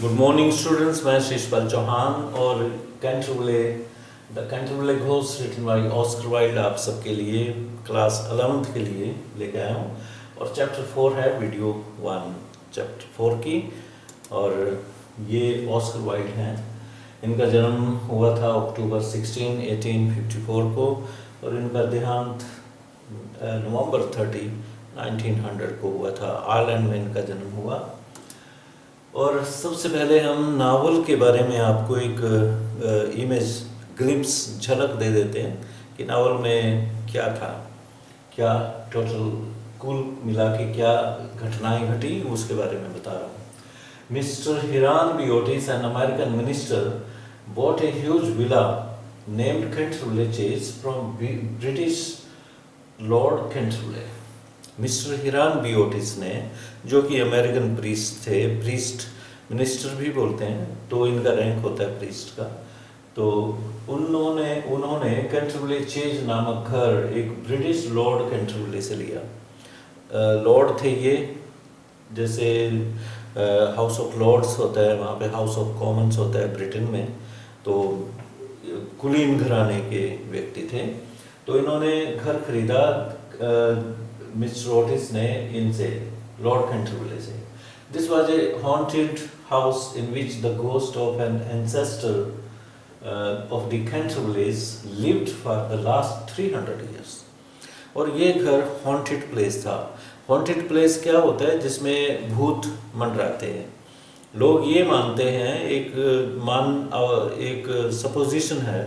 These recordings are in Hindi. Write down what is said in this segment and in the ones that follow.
गुड मॉर्निंग स्टूडेंट्स, मैं शिशपाल चौहान और Canterville ghost written by Oscar Wilde आप सबके लिए क्लास 11th के लिए लेके आया हूँ। और चैप्टर 4 है वीडियो 1 चैप्टर 4 की। और ये ऑस्कर वाइल्ड हैं। इनका जन्म हुआ था अक्टूबर 16, 1854 को और इनका देहांत नवंबर 30, 1900 को हुआ था। आयरलैंड में इनका जन्म हुआ। और सबसे पहले हम नावल के बारे में आपको एक इमेज ग्लिम्स झलक दे देते हैं कि नावल में क्या था, क्या टोटल कुल मिला के क्या घटनाएं घटी, उसके बारे में बता रहा हूँ। Mr Hiram B Otis, an American minister, bought a huge villa named Canterville Chase from British Lord Canterville। Mister Hiram B Otis ने, जो कि अमेरिकन प्रीस्ट थे, प्रीस्ट मिनिस्टर भी बोलते हैं, तो इनका रैंक होता है प्रीस्ट का। तो उन्होंने कैंटरविले चेज नामक घर एक ब्रिटिश लॉर्ड कैंटरविले से लिया। लॉर्ड थे ये, जैसे हाउस ऑफ लॉर्ड्स होता है, वहाँ पे हाउस ऑफ कॉमन्स होता है ब्रिटेन में, तो कुलीन घराने के व्यक्ति थे। तो इन्होंने घर खरीदा मिस्टर ओटिस ने इनसे, लॉर्ड कैंटरविले से। This was a haunted house in which the ghost of an ancestor of the Cantervilles lived for the last 300 years. और ये घर हॉन्टेड प्लेस था। हॉन्टेड प्लेस क्या होता है? जिसमें भूत मंडराते हैं। लोग ये मानते हैं, एक सपोजिशन है,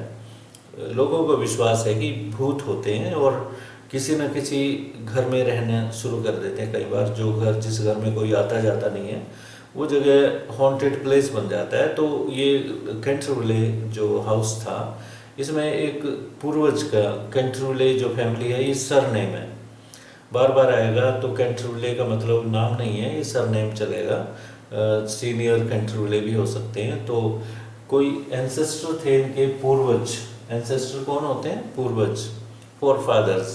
लोगों को विश्वास है कि भूत होते हैं और किसी न किसी घर में रहना शुरू कर देते हैं। कई बार जिस घर में कोई आता जाता नहीं है, वो जगह हॉन्टेड प्लेस बन जाता है। तो ये कैंटरविले जो हाउस था, इसमें एक पूर्वज का, कैंटरविले जो फैमिली है, ये सरनेम है, बार बार आएगा। तो कैंटरविले का मतलब नाम नहीं है, ये सरनेम चलेगा। सीनियर कैंटरविले भी हो सकते हैं। तो कोई एंसेस्टर थे इनके, पूर्वज। एंसेस्टर कौन होते हैं? पूर्वज, फोरफादर्स,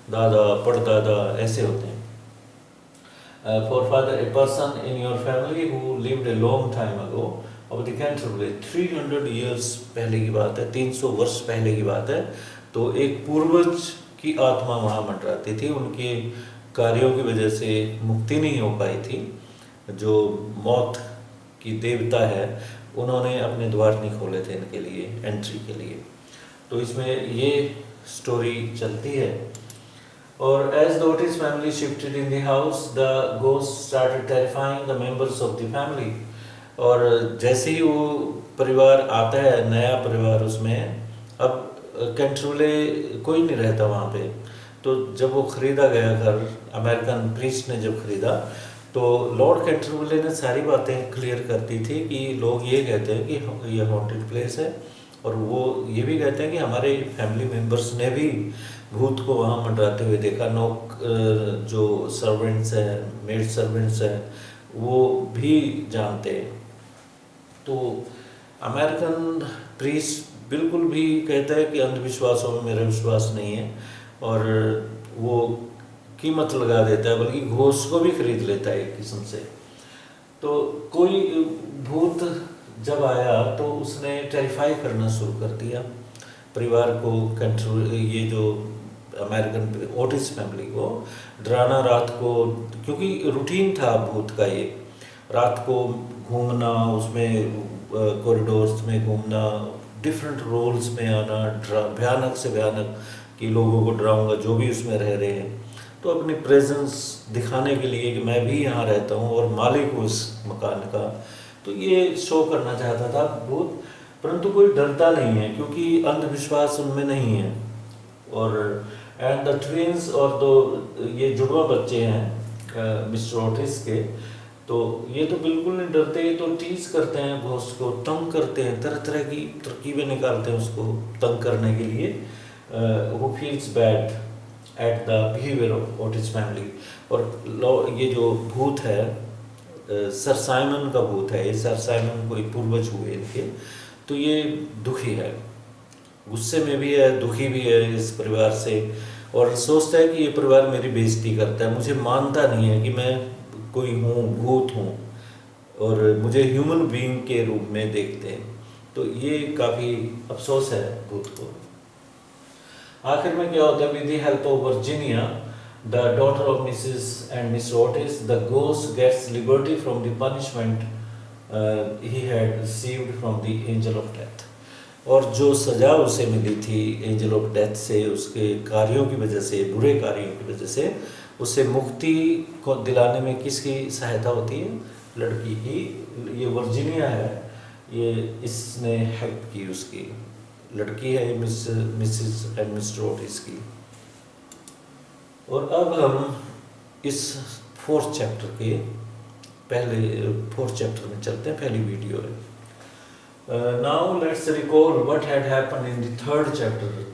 दादा परदादा ऐसे होते हैं। Forefather, a person in your family who lived a long time ago of the Canterville, 300 years पहले की बात है, 300 वर्ष पहले की बात है। तो एक पूर्वज की आत्मा वहाँ मंडराती थी, उनके कार्यों की वजह से मुक्ति नहीं हो पाई थी। जो मौत की देवता है, उन्होंने अपने द्वार नहीं खोले थे इनके लिए, एंट्री के लिए। तो इसमें ये स्टोरी चलती है। और as the Otis family shifted in the house, the ghost started terrifying the members of the family. और जैसे ही वो परिवार आता है, नया परिवार, उसमें अब कैंटरविले कोई नहीं रहता वहाँ पे। तो जब वो खरीदा गया घर, अमेरिकन प्रीस्ट ने जब खरीदा, तो लॉर्ड कैंटरविले ने सारी बातें क्लियर कर दी थी कि लोग ये कहते हैं कि ये हॉन्टेड प्लेस है, और वो ये भी कहते हैं कि हमारे फैमिली मेंबर्स ने भी भूत को वहाँ मंडराते हुए देखा। जो सर्वेंट्स हैं, मेड सर्वेंट्स हैं, वो भी जानते हैं। तो अमेरिकन प्रीस्ट बिल्कुल भी कहता है कि अंधविश्वासों में मेरा विश्वास नहीं है, और वो कीमत लगा देता है, बल्कि घोस्ट को भी खरीद लेता है एक किस्म से। तो कोई भूत जब आया तो उसने टेरिफाई करना शुरू कर दिया परिवार को, ये जो अमेरिकन ओटिस फैमिली को डराना, रात को, क्योंकि रूटीन था भूत का ये, रात को घूमना, उसमें कॉरिडोर्स में घूमना, डिफरेंट रोल्स में आना, भयानक से भयानक, कि लोगों को डराऊंगा जो भी उसमें रह रहे हैं। तो अपनी प्रेजेंस दिखाने के लिए कि मैं भी यहाँ रहता हूँ और मालिक हूँ इस मकान का, तो ये शो करना चाहता था भूत। परंतु कोई डरता नहीं है, क्योंकि अंधविश्वास उनमें नहीं है। और एंड द ट्विंस, और तो ये जुड़वा बच्चे हैं मिस्टर ओटिस के, तो ये तो बिल्कुल नहीं डरते। ये तो टीज करते हैं घोस्ट को, तंग करते हैं, तरह तरह की तरकीबें निकालते हैं उसको तंग करने के लिए। Who feels bad at the behaviour of Otis family. और ये जो भूत है, सर साइमन का भूत है, ये सर साइमन कोई पूर्वज हुए इनके, तो ये दुखी है, गुस्से में भी है, दुखी भी है इस परिवार से, और सोचता है कि ये परिवार मेरी बेइज्जती करता है, मुझे मानता नहीं है कि मैं कोई हूँ, भूत हूँ। और मुझे ह्यूमन बीइंग के रूप में देखते हैं। तो ये काफ़ी अफसोस है भूत को। आखिर में क्या होता है, with the help of Virginia the daughter of Mrs and Miss Otis, the ghost gets liberty from the punishment he had received from the angel of death. और जो सज़ा उसे मिली थी एंजल ऑफ डेथ से, उसके कार्यों की वजह से, बुरे कार्यों की वजह से, उसे मुक्ति को दिलाने में किसकी सहायता होती है? लड़की की। ये वर्जीनिया है, ये इसने हेल्प की उसकी। लड़की है मिसेस एंड मिस्टर ओटिस की। और अब हम इस फोर्थ चैप्टर के फोर्थ चैप्टर में चलते हैं, पहली वीडियो है। Now let's recall what had happened in the third chapter.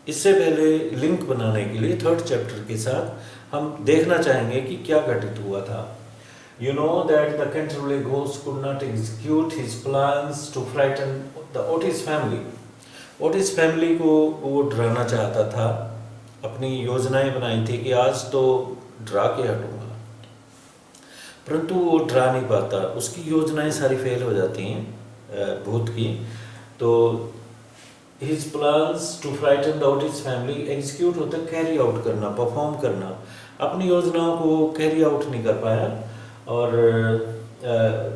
इससे पहले लिंक बनाने के लिए थर्ड चैप्टर के साथ हम देखना चाहेंगे कि क्या घटित हुआ था। You know that the Canterbury ghost could not execute his plans to frighten the Otis family. Otis family को वो डराना चाहता था, अपनी योजनाएं बनाई थी कि आज तो डरा के हटूंगा, परंतु वो डरा नहीं पाता। उसकी योजनाएं सारी फेल हो जाती हैं भूत की। तो his plans to frighten the Otis family execute होता है कैरी आउट करना, परफॉर्म करना। अपनी योजनाओं को कैरी आउट नहीं कर पाया। और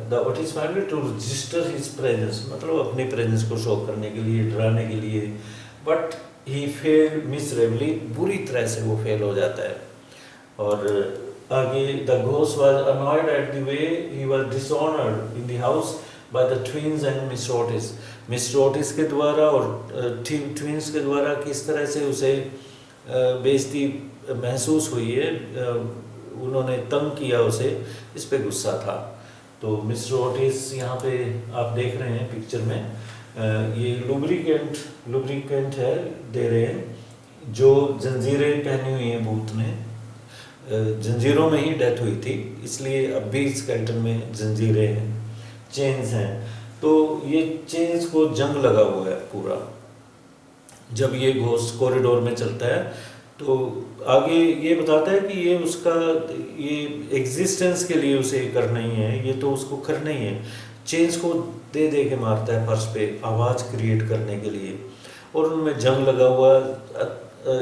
the Otis family to register his presence, मतलब अपनी प्रेजेंस को शो करने के लिए, डराने के लिए। बट ही फेल मिसरेबली, बुरी तरह से वो फेल हो जाता है। और आगे the ghost was annoyed at the way he was dishonoured in the house by the twins and Miss Otis. Miss Otis के द्वारा और ट्विन्स के द्वारा किस तरह से उसे बेइज्जती महसूस हुई है, उन्होंने तंग किया उसे, इस पे गुस्सा था। तो मिस्टर ओटिस यहाँ पे आप देख रहे हैं पिक्चर में, ये लुब्रिकेंट है दे रहे हैं, जो जंजीरें पहनी हुई हैं भूत ने। जंजीरों में ही डेथ हुई थी, इसलिए अब भी स्केलेटन में जंजीरें हैं, चेन्स हैं। तो ये चेन्स को जंग लगा हुआ है पूरा। जब ये घोस्ट कॉरिडोर में चलता है तो आगे ये बताता है कि ये उसका ये एग्जिस्टेंस के लिए उसे करना ही है, ये तो उसको करना ही है। चेन्स को दे दे के मारता है फर्श पे, आवाज़ क्रिएट करने के लिए। और उनमें जंग लगा हुआ,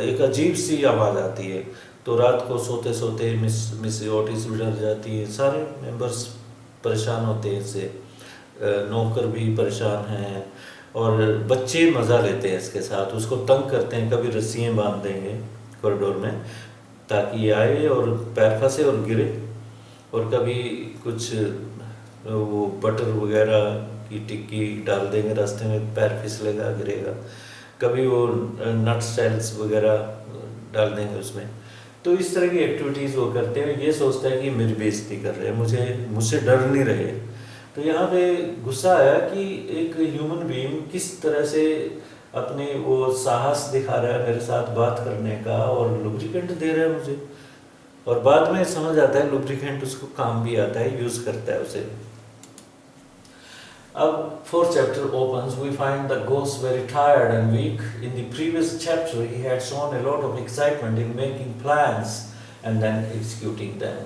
एक अजीब सी आवाज़ आती है। तो रात को सोते सोते मिस ओटिस भी डर जाती है, सारे मेंबर्स परेशान होते हैं इससे, नौकर भी परेशान हैं, और बच्चे मज़ा लेते हैं इसके साथ, उसको तंग करते हैं। कभी रस्सियाँ बांध देंगे कॉरिडोर में ताकि ये आए और पैर फंसे और गिरे, और कभी कुछ वो बटर वगैरह की टिक्की डाल देंगे रास्ते में, पैर फिसलेगा, गिरेगा। कभी वो नट स्टाइल्स वगैरह डाल देंगे उसमें। तो इस तरह की एक्टिविटीज़ वो करते हैं। ये सोचता है कि मेरी बेइज्जती कर रहे हैं, मुझसे डर नहीं रहे। तो यहाँ पे गुस्सा आया कि एक ह्यूमन बीइंग किस तरह से अपने वो साहस दिखा रहा है मेरे साथ बात करने का, और लुब्रिकेंट दे रहा है मुझे। और बाद में समझ आता है लुब्रिकेंट उसको काम भी आता है, यूज़ करता है उसे। अब fourth chapter opens, we find the ghost very tired and weak. In the previous chapter, he had shown a lot of excitement in making plans and then executing them.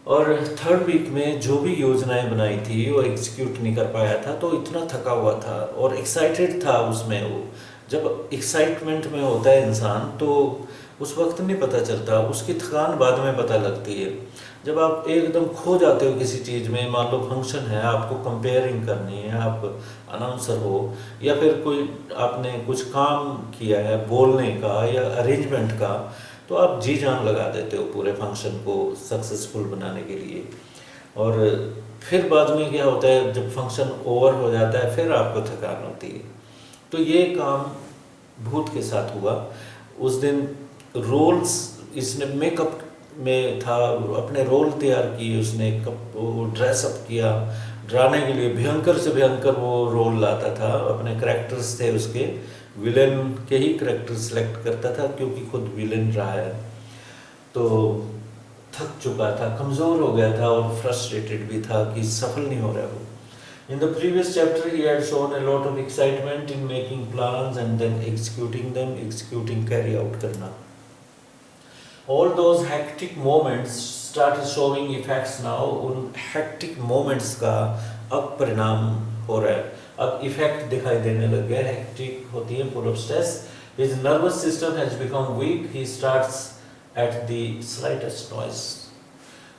और थर्ड वीक में जो भी योजनाएं बनाई थी वो एग्जीक्यूट नहीं कर पाया था, तो इतना थका हुआ था और एक्साइटेड था उसमें। वो जब एक्साइटमेंट में होता है इंसान तो उस वक्त नहीं पता चलता, उसकी थकान बाद में पता लगती है। जब आप एकदम खो जाते हो किसी चीज़ में, मान लो फंक्शन है, आपको कंपेयरिंग करनी है, आप अनाउंसर हो, या फिर कोई आपने कुछ काम किया है बोलने का या अरेंजमेंट का, तो आप जी जान लगा देते हो पूरे फंक्शन को सक्सेसफुल बनाने के लिए। और फिर बाद में क्या होता है, जब फंक्शन ओवर हो जाता है फिर आपको थकान होती है। तो ये काम भूत के साथ हुआ। उस दिन रोल्स इसने मेकअप में था, अपने रोल तैयार किए उसने, ड्रेसअप किया डराने के लिए। भयंकर से भयंकर वो रोल लाता था, अपने करैक्टर्स थे उसके, विलेन के ही करैक्टर सेलेक्ट करता था क्योंकि खुद विलेन रहा है। तो थक चुका था, कमज़ोर हो गया था और फ्रस्ट्रेटेड भी था कि सफल नहीं हो रहा वो। In the previous chapter he had shown a lot of excitement in making plans and then executing them, carry out करना। All those hectic moments started showing effects now, उन hectic moments का अब परिणाम हो रहा है, अब इफेक्ट दिखाई देने लग गया, हेक्टिक होती है, full of stress. His nervous system has become weak. He starts at the slightest noise.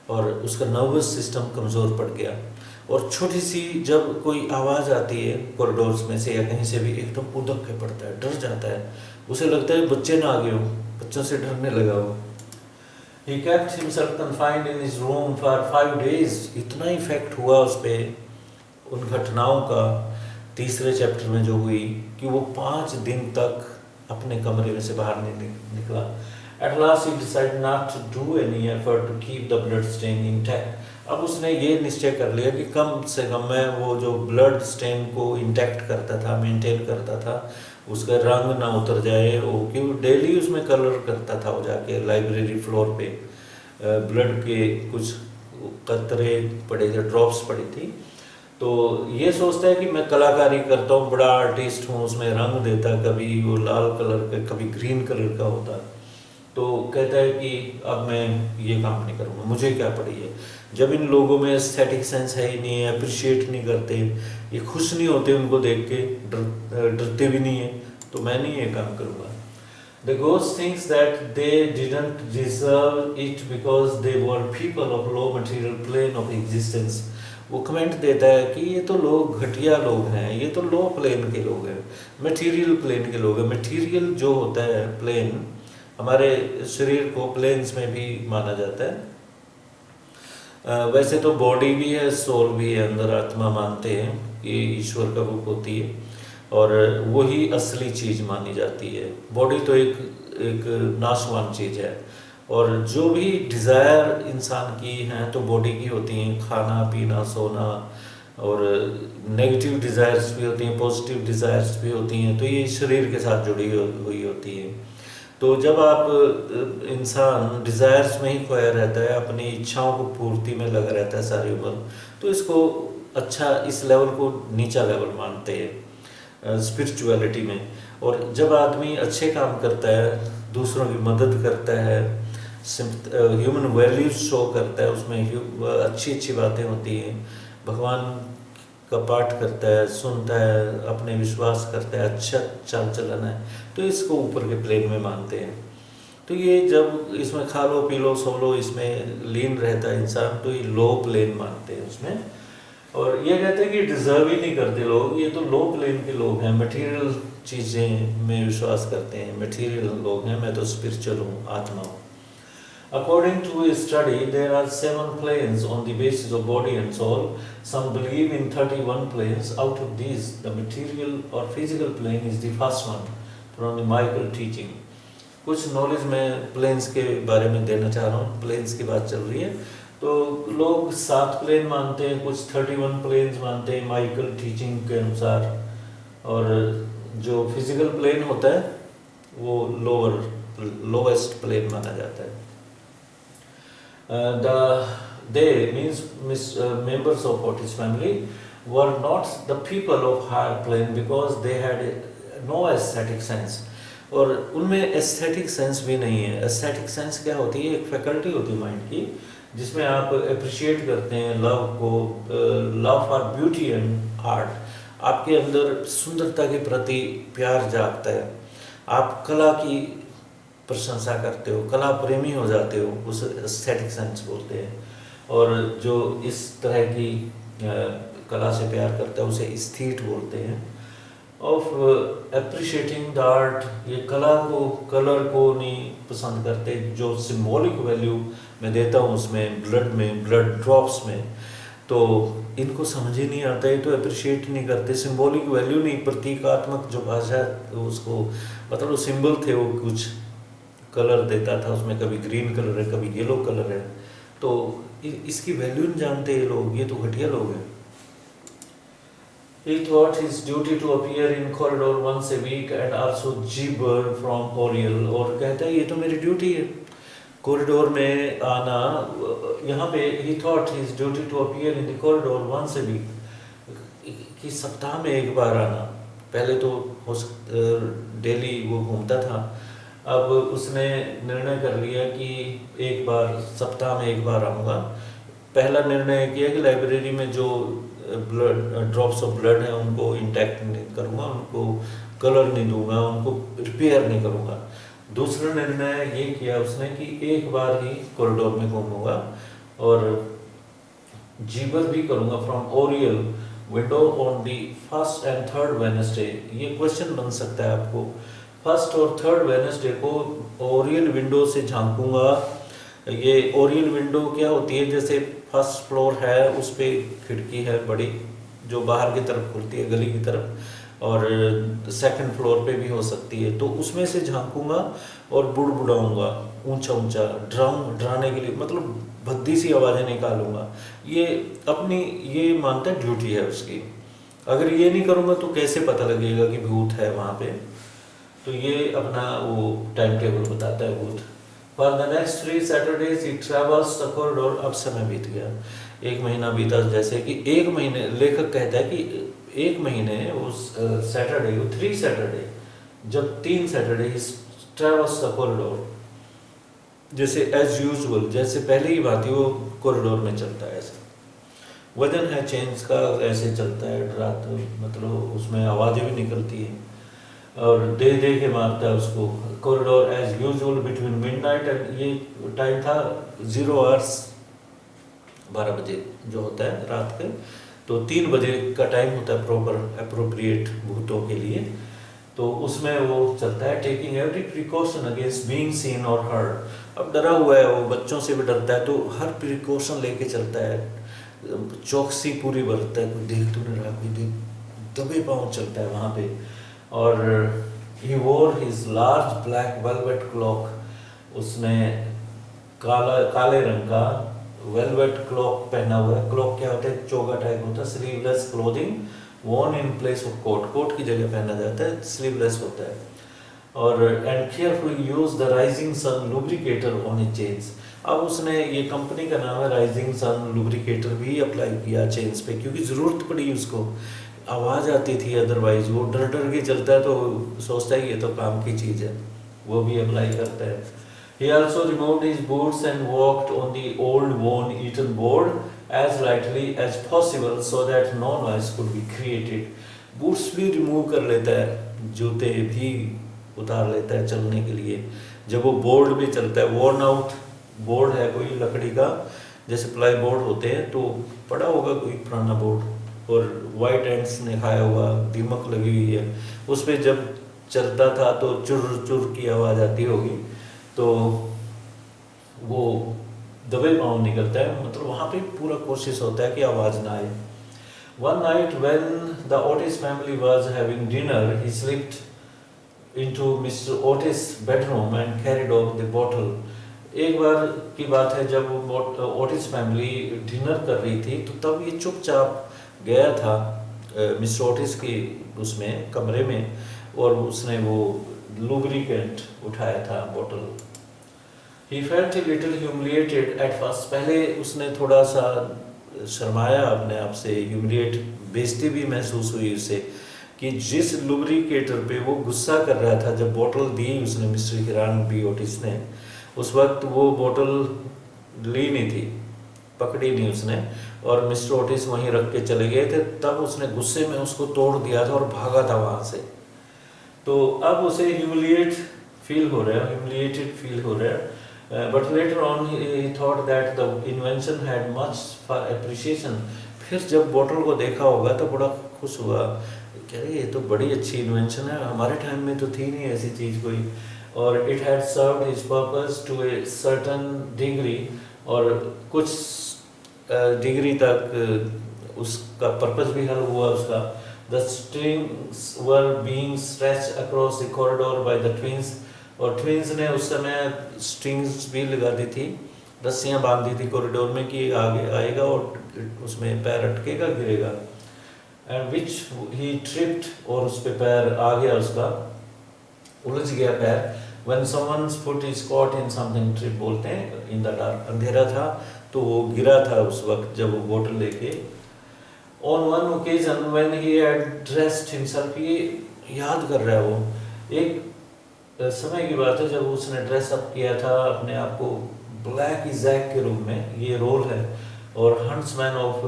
और उसका नर्वस सिस्टम कमज़ोर पड़ गया, और छोटी सी जब कोई आवाज़ आती है कॉरिडोर्स में से या कहीं से भी, एकदम उदक के पड़ता है, डर जाता है, उसे लगता है बच्चे ना आ गए हो, बच्चों से डरने लगा हो. He kept himself confined in his room for 5 days. इतना इफेक्ट हुआ उस पर उन घटनाओं का तीसरे चैप्टर में जो हुई कि वो 5 दिन तक अपने कमरे में से बाहर नहीं निकला. At last he decided not to do any effort to keep the blood stain intact. अब उसने ये निश्चय कर लिया कि कम से कम मैं वो जो ब्लड स्टेन को इंटैक्ट करता था, मेंटेन करता था, उसका रंग ना उतर जाए, वो कि डेली उसमें कलर करता था. वो जाके लाइब्रेरी फ्लोर पे ब्लड के कुछ कतरे पड़े थे, ड्रॉप्स पड़ी थी, तो ये सोचता है कि मैं कलाकारी करता हूँ, बड़ा आर्टिस्ट हूँ, उसमें रंग देता, कभी वो लाल कलर का, कभी ग्रीन कलर का होता, तो कहता है कि अब मैं ये काम नहीं करूँगा, मुझे क्या पड़ी है. जब इन लोगों में एस्थेटिक सेंस है ही नहीं है, अप्रिशिएट नहीं करते, ये खुश नहीं होते उनको देख के, डरते भी नहीं है, तो मैं नहीं ये काम करूँगा. The ghost thinks that they didn't deserve it because they were people of low material plane of existence. वो कमेंट देता है कि ये तो लोग घटिया लोग हैं, ये तो लो प्लेन के लोग हैं, मटेरियल प्लेन के लोग हैं. मटेरियल जो होता है प्लेन, हमारे शरीर को प्लेन्स में भी माना जाता है. वैसे तो बॉडी भी है, सोल भी है, अंदर आत्मा मानते हैं, ये ईश्वर का रूप होती है और वही असली चीज़ मानी जाती है. बॉडी तो एक नाशवान चीज़ है, और जो भी डिज़ायर इंसान की हैं तो बॉडी की होती हैं, खाना पीना सोना, और नेगेटिव डिज़ायर्स भी होती हैं, पॉजिटिव डिज़ायर्स भी होती हैं, तो ये शरीर के साथ जुड़ी हुई होती हैं. तो जब आप इंसान डिज़ायर्स में ही खोया रहता है, अपनी इच्छाओं को पूर्ति में लगा रहता है सारी उम्र, तो इसको अच्छा, इस लेवल को नीचा लेवल मानते हैं स्पिरिचुअलिटी में. और जब आदमी अच्छे काम करता है, दूसरों की मदद करता है, ह्यूमन वैल्यूज शो करता है, उसमें अच्छी अच्छी बातें होती हैं, भगवान का पाठ करता है, सुनता है, अपने विश्वास करता है, अच्छा चाल चलन है, तो इसको ऊपर के प्लेन में मानते हैं. तो ये जब इसमें खा लो पी लो सो लो, इसमें लीन रहता है इंसान, तो ये लो प्लेन मानते हैं उसमें. और ये कहते हैं कि डिज़र्व ही नहीं करते लोग, ये तो लो प्लेन के लोग हैं, मटेरियल चीज़ें में विश्वास करते हैं, मटेरियल लोग हैं, मैं तो स्पिरिचुअल हूँ, आत्मा हूँ. According to a study, there are 7 planes on the basis of body and soul. Some believe in 31 planes. Out of these, the material or physical plane is the first one from the Michael teaching. कुछ नॉलेज मैं प्लेन्स के बारे में देना चाह रहा हूँ, प्लेन्स की बात चल रही है. तो लोग 7 प्लेन मानते हैं, कुछ 31 प्लेन्स मानते हैं माइकल टीचिंग के अनुसार, और जो फिजिकल प्लेन होता है वो लोवेस्ट प्लेन माना जाता है. They means members of Otis family were not the people of higher plane because they had no aesthetic sense. और उनमें एस्थेटिक सेंस भी नहीं है. एस्थेटिक सेंस क्या होती है? एक फैकल्टी होती है माइंड की, जिसमें आप अप्रिशिएट करते हैं लव को, love for beauty and art. आपके अंदर सुंदरता के प्रति प्यार जागता है, आप कला की प्रशंसा करते हो, कला प्रेमी हो जाते हो, उस एस्थेटिक सेंस बोलते हैं. और जो इस तरह की कला से प्यार करता है उसे एस्थेट बोलते हैं. ऑफ अप्रिशिएटिंग द आर्ट, ये कला को, कलर को नहीं पसंद करते, जो सिंबॉलिक वैल्यू मैं देता हूँ उसमें, ब्लड में, ब्लड ड्रॉप्स में, तो इनको समझ ही नहीं आता है, तो अप्रिशिएट नहीं करते. सिंबॉलिक वैल्यू नहीं, प्रतीकात्मक जो भाषा उसको, मतलब वो सिंबल थे, वो कुछ कलर देता था उसमें, कभी ग्रीन कलर है, कभी येलो कलर है, तो इसकी वैल्यू नहीं जानते ये लोग, ये तो घटिया लोग हैं. He thought his duty to appear in corridor once a week and also gibber from Oriel. और कहता है ये तो मेरी ड्यूटी है कॉरिडोर में आना. यहाँ पे he thought his duty to appear in the corridor once a week, कि सप्ताह में एक बार आना. पहले तो डेली वो घूमता था, अब उसने निर्णय कर लिया कि एक बार सप्ताह में एक बार आऊँगा। पहला निर्णय किया कि लाइब्रेरी में जो ब्लड ड्रॉप्स ऑफ ब्लड हैं उनको इंटैक्ट नहीं करूँगा, उनको कलर नहीं दूंगा, उनको रिपेयर नहीं करूँगा। दूसरा निर्णय ये किया उसने कि एक बार ही कॉरिडोर में घूमूंगा और जीवर भी करूँगा from Oryol window on the first and third Wednesday. ये क्वेश्चन बन सकता है आपको, फर्स्ट और थर्ड वेडनेसडे को ओरियल विंडो से झांकूंगा। ये ओरियल विंडो क्या होती है, जैसे फर्स्ट फ्लोर है उस पर खिड़की है बड़ी जो बाहर की तरफ खुलती है गली की तरफ, और सेकंड फ्लोर पे भी हो सकती है, तो उसमें से झांकूंगा और बुड़बुड़ाऊंगा ऊंचा ऊंचा, डराने के लिए, मतलब भद्दी सी आवाज़ें निकालूंगा। ये अपनी ये मानता है ड्यूटी है उसकी। अगर ये नहीं करूँगा तो कैसे पता लगेगा कि भूत है वहाँ पे। तो ये अपना वो टाइम टेबल बताता है भूत। For the next 3 Saturdays he travels the corridor. अब समय बीत गया, 1 महीना बीता। जैसे कि 1 महीने, लेखक कहता है कि 1 महीने उस सैटरडे को 3 Saturday, जब 3 Saturday he travels the corridor, जैसे एज यूजुअल, जैसे पहले ही बात ही वो कॉरिडोर में चलता है। ऐसे वजन है चेंज का, ऐसे चलता है रात, मतलब उसमें आवाज़ें भी निकलती हैं और दे के मारता है उसको। Corridor as usual between midnight and, ये टाइम था 0 hours 12 बजे जो होता है रात के, तो 3 बजे का टाइम होता है प्रॉपर अप्रोप्रिएट भूतों के लिए। तो उसमें वो चलता है taking every precaution against being seen और हर्ड। अब डरा हुआ है वो, बच्चों से भी डरता है तो हर प्रिकॉशन लेके चलता है, चौकसी पूरी बरतता है, कोई देख तो नहीं रहा, कोई देख, दबे पाँव चलता है वहाँ पे। और ही वोर his large black velvet clock, उसने काले रंग का वेलवेट क्लॉक पहना हुआ है। क्लॉक क्या होता है, चोगा टाइप होता है। Sleeveless clothing worn in place of coat, coat की जगह पहना जाता है, स्लीवलेस होता है। और and carefully use the rising sun lubricator on his chains. अब उसने, ये कंपनी का नाम है राइजिंग सन लुब्रिकेटर, भी अप्लाई किया चेन्स पे क्योंकि ज़रूरत पड़ी उसको, आवाज़ आती थी अदरवाइज वो डर के चलता है तो सोचता है ये तो काम की चीज़ है, वो भी अप्लाई करता है। He also removed his boots and walked on the old worm-eaten board as lightly as possible so that no noise could be created. Boots भी रिमूव कर लेता है, जूते भी उतार लेता है चलने के लिए। जब वो बोर्ड भी चलता है, worn आउट बोर्ड है कोई लकड़ी का, जैसे प्लाई बोर्ड होते हैं, तो पड़ा होगा कोई पुराना बोर्ड और वाइट एंड्स ने खाया हुआ, दीमक लगी हुई है उस पर, जब चलता था तो चुर चुर की आवाज़ आती होगी, तो वो दबे पाँव निकलता है, मतलब वहाँ पे पूरा कोशिश होता है कि आवाज़ ना आए। One night when the Otis family was having dinner, he slipped into Mr. Otis' bedroom and carried off the bottle. एक बार की बात है जब ओटिस फैमिली डिनर कर रही थी, तो तब ये चुपचाप गया था मिस्टर ओटिस की उसमें कमरे में, और उसने वो लुब्रिकेंट उठाया था बोतल। He felt a little humiliated at first. पहले उसने थोड़ा सा शर्माया अपने आप से, ह्यूमिलिएट, बेइज्जती भी महसूस हुई उसे कि जिस लुब्रिकेटर पे वो गुस्सा कर रहा था, जब बोतल दी उसने मिस्टर हिरान बी ओटिस ने, उस वक्त वो बोतल ली नहीं थी, पकड़ी नहीं उसने, और मिस्टर ओटिस वहीं रख के चले गए थे। तब उसने गुस्से में उसको तोड़ दिया था और भागा था वहाँ से। तो अब उसे ह्यूमिलिएटेड फील हो रहा है। But later on he thought that the invention had much for appreciation. फिर जब बोतल को देखा होगा तो बड़ा खुश हुआ, कह रहे ये तो बड़ी अच्छी इन्वेंशन है, हमारे टाइम में तो थी नहीं ऐसी चीज़ कोई। और it had served his purpose to a certain degree, और कुछ डिग्री तक उसका पर्पस भी हल हुआ उसका। The strings were being stretched across the corridor by the twins, और ट्विंस ने उस समय स्ट्रिंग्स भी लगा दी थी, रस्सियाँ बांध दी थी कॉरिडोर में कि आगे आएगा और उसमें पैर अटकेगा, गिरेगा। एंड विच ही ट्रिप्ड, और उस पर पैर आ गया, उसका उलझ गया पैर। When someone's foot is caught in something, trip बोलते हैं इन द डार्क, अंधेरा था तो वो गिरा था उस वक्त जब वो बोतल लेके। On one occasion when he had dressed himself, ये याद कर रहा है वो, एक समय की बात है जब उसने ड्रेस अप किया था अपने आप को ब्लैक इजैक के रूप में, ये रोल है, और हंट्समैन ऑफ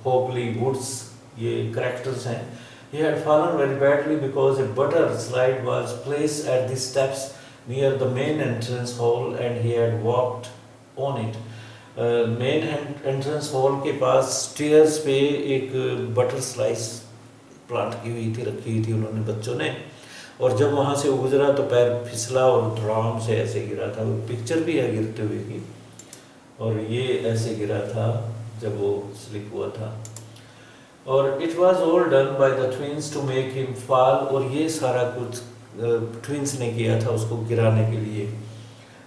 होगली वुड्स ये करेक्टर्स हैं. He had fallen very badly because a butter slide was placed at the steps near the main entrance hall and he had walked on it. Main entrance hall के पास स्टेयर्स पे एक बटर स्लाइस प्लांट की हुई थी, रखी हुई थी उन्होंने बच्चों ने, और जब वहाँ से गुजरा तो पैर फिसला और धड़ाम से ऐसे गिरा था. वो पिक्चर भी है गिरते हुए की, और ये ऐसे गिरा था जब वो स्लिप हुआ था. और it was all done by the twins to make him fall, और ये सारा कुछ ट्विंस ने किया था उसको गिराने के लिए.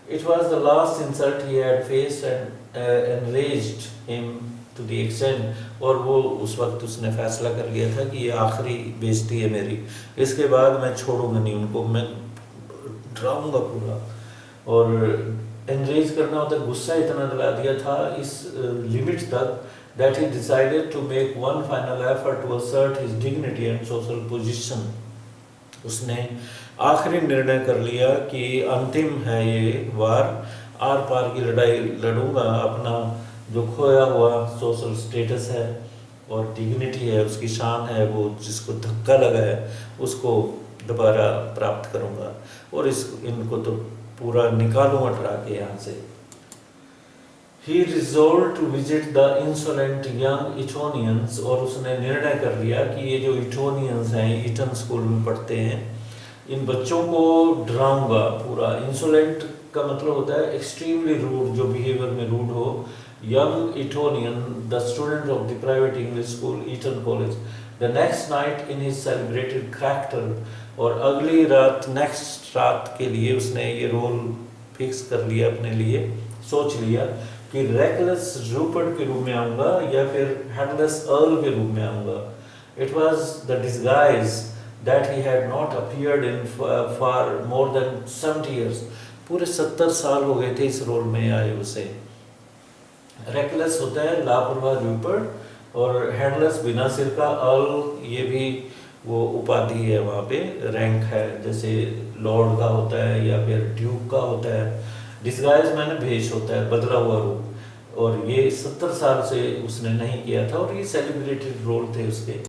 It was the last insult he had faced and enraged him to the extent, और वो उस वक्त उसने फैसला कर लिया था कि ये आखिरी बेइज्जती है मेरी, इसके बाद मैं छोड़ूंगा नहीं उनको, मैं डराऊंगा पूरा. और एनरेज करना होता है, गुस्सा इतना दिला दिया था इस लिमिट तक that he decided to make one final effort to assert his dignity and social position. उसने आखिरी निर्णय कर लिया कि अंतिम है ये वार, आर पार की लड़ाई लड़ूंगा, अपना जो खोया हुआ सोशल स्टेटस है और डिग्निटी है, उसकी शान है, वो जिसको धक्का लगा है उसको दोबारा प्राप्त करूंगा, और इनको तो पूरा निकालूंगा डरा के यहाँ से. He resolved to visit the insolent young Etonians, और उसने निर्णय कर लिया कि ये जो इटोनियंस हैं, ईटन स्कूल में पढ़ते हैं, इन बच्चों को डराऊंगा पूरा. इंसोलेंट का मतलब होता है एक्सट्रीमली रूड, जो बिहेवियर में रूड हो. Young Etonian, the student of the private English school Eton college, the next night in his celebrated character, और अगली रात, नेक्स्ट रात के लिए उसने ये रोल फिक्स कर लिया अपने लिए, सोच लिया कि रेकलेस रूपर्ट के रूप में आऊँगा या फिर हेडलेस अर्ल के रूप में आऊँगा. It was the disguise that he had not appeared in for more than 70 years. पूरे 70 साल हो गए थे इस रोल में आए उसे. रेकलेस होता है लापरवाह रूपर्ट, और हेडलेस बिना सिर का अर्ल, ये भी वो उपाधि है, वहाँ पे रैंक है, जैसे लॉर्ड का होता है या फिर ड्यूक का होता है. डिस्गाइज मैंने भेष होता है, बदला हुआ रूप, और ये 70 साल से उसने नहीं किया था, और ये सेलिब्रेटेड रोल थे उसके.